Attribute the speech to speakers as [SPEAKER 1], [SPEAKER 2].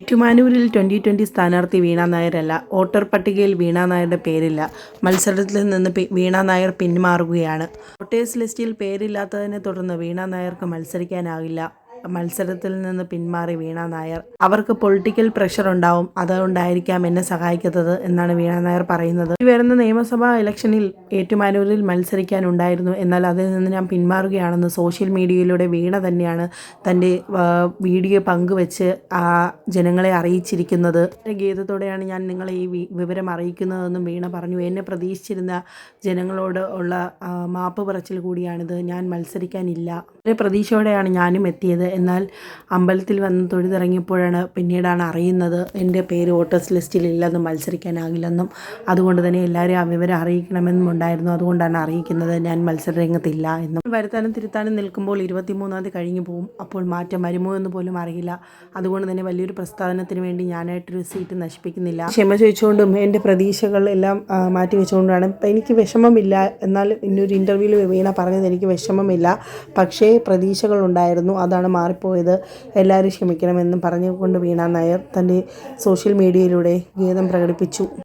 [SPEAKER 1] ഏറ്റുമാനൂരിൽ 2020 സ്ഥാനാർത്ഥി വീണ നായരല്ല. വോട്ടർ പട്ടികയിൽ വീണ നായരുടെ പേരില്ല. മത്സരത്തിൽ നിന്ന് വീണ നായർ പിന്മാറുകയാണ്. വോട്ടേഴ്സ് ലിസ്റ്റിൽ പേരില്ലാത്തതിനെ തുടർന്ന് വീണ നായർക്ക് മത്സരിക്കാനാകില്ല. മത്സരത്തിൽ നിന്ന് പിന്മാറി വീണ നായർ. അവർക്ക് പൊളിറ്റിക്കൽ പ്രഷർ ഉണ്ടാവും, അതുകൊണ്ടായിരിക്കാം എന്നെ സഹായിക്കാത്തത് എന്നാണ് വീണ നായർ പറയുന്നത്. ഈ വരുന്ന നിയമസഭാ ഇലക്ഷനിൽ ഏറ്റുമാനൂരിൽ മത്സരിക്കാനുണ്ടായിരുന്നു. എന്നാൽ അതിൽ നിന്ന് ഞാൻ പിന്മാറുകയാണെന്ന് സോഷ്യൽ മീഡിയയിലൂടെ വീണ തന്നെയാണ് തൻ്റെ വീഡിയോ പങ്കുവെച്ച് ജനങ്ങളെ അറിയിച്ചിരിക്കുന്നത്. ഗീതത്തോടെയാണ് ഞാൻ നിങ്ങളെ ഈ വിവരം അറിയിക്കുന്നതെന്നും വീണ പറഞ്ഞു. എന്നെ പ്രതീക്ഷിച്ചിരുന്ന ജനങ്ങളോട് ഉള്ള മാപ്പ് പറച്ചിൽ കൂടിയാണിത്. ഞാൻ മത്സരിക്കാനില്ല. വളരെ പ്രതീക്ഷയോടെയാണ് ഞാനും എത്തിയത്. എന്നാൽ അമ്പലത്തിൽ വന്ന് തൊഴുതിറങ്ങിയപ്പോഴാണ് പിന്നീടാണ് അറിയുന്നത് എൻ്റെ പേര് വോട്ടേഴ്സ് ലിസ്റ്റിൽ ഇല്ലെന്നും മത്സരിക്കാനാകില്ലെന്നും. അതുകൊണ്ട് തന്നെ എല്ലാവരെയും ആ വിവരം അറിയിക്കണമെന്നും ഉണ്ടായിരുന്നു. അതുകൊണ്ടാണ് അറിയിക്കുന്നത് ഞാൻ മത്സരരംഗത്തില്ല എന്നും. വരുത്താനും തിരുത്താനും നിൽക്കുമ്പോൾ 23-ാം തീയതി കഴിഞ്ഞു പോകും. അപ്പോൾ മാറ്റം വരുമോ എന്ന് പോലും അറിയില്ല. അതുകൊണ്ട് തന്നെ വലിയൊരു പ്രസ്ഥാനത്തിന് വേണ്ടി ഞാനായിട്ടൊരു സീറ്റ് നശിപ്പിക്കുന്നില്ല. ക്ഷമ ചോദിച്ചുകൊണ്ടും എൻ്റെ പ്രതീക്ഷകൾ എല്ലാം മാറ്റി വെച്ചുകൊണ്ടാണ്. എനിക്ക് വിഷമമില്ല. എന്നാൽ ഇന്നൊരു ഇൻ്റർവ്യൂവിൽ വീണ പറഞ്ഞത് എനിക്ക് വിഷമമില്ല, പക്ഷേ പ്രതീക്ഷകളുണ്ടായിരുന്നു, അതാണ് മാറിപ്പോയത്, എല്ലാവരും ക്ഷമിക്കണമെന്നും പറഞ്ഞുകൊണ്ട് വീണ നായർ തൻ്റെ സോഷ്യൽ മീഡിയയിലൂടെ ഖേദം പ്രകടിപ്പിച്ചു.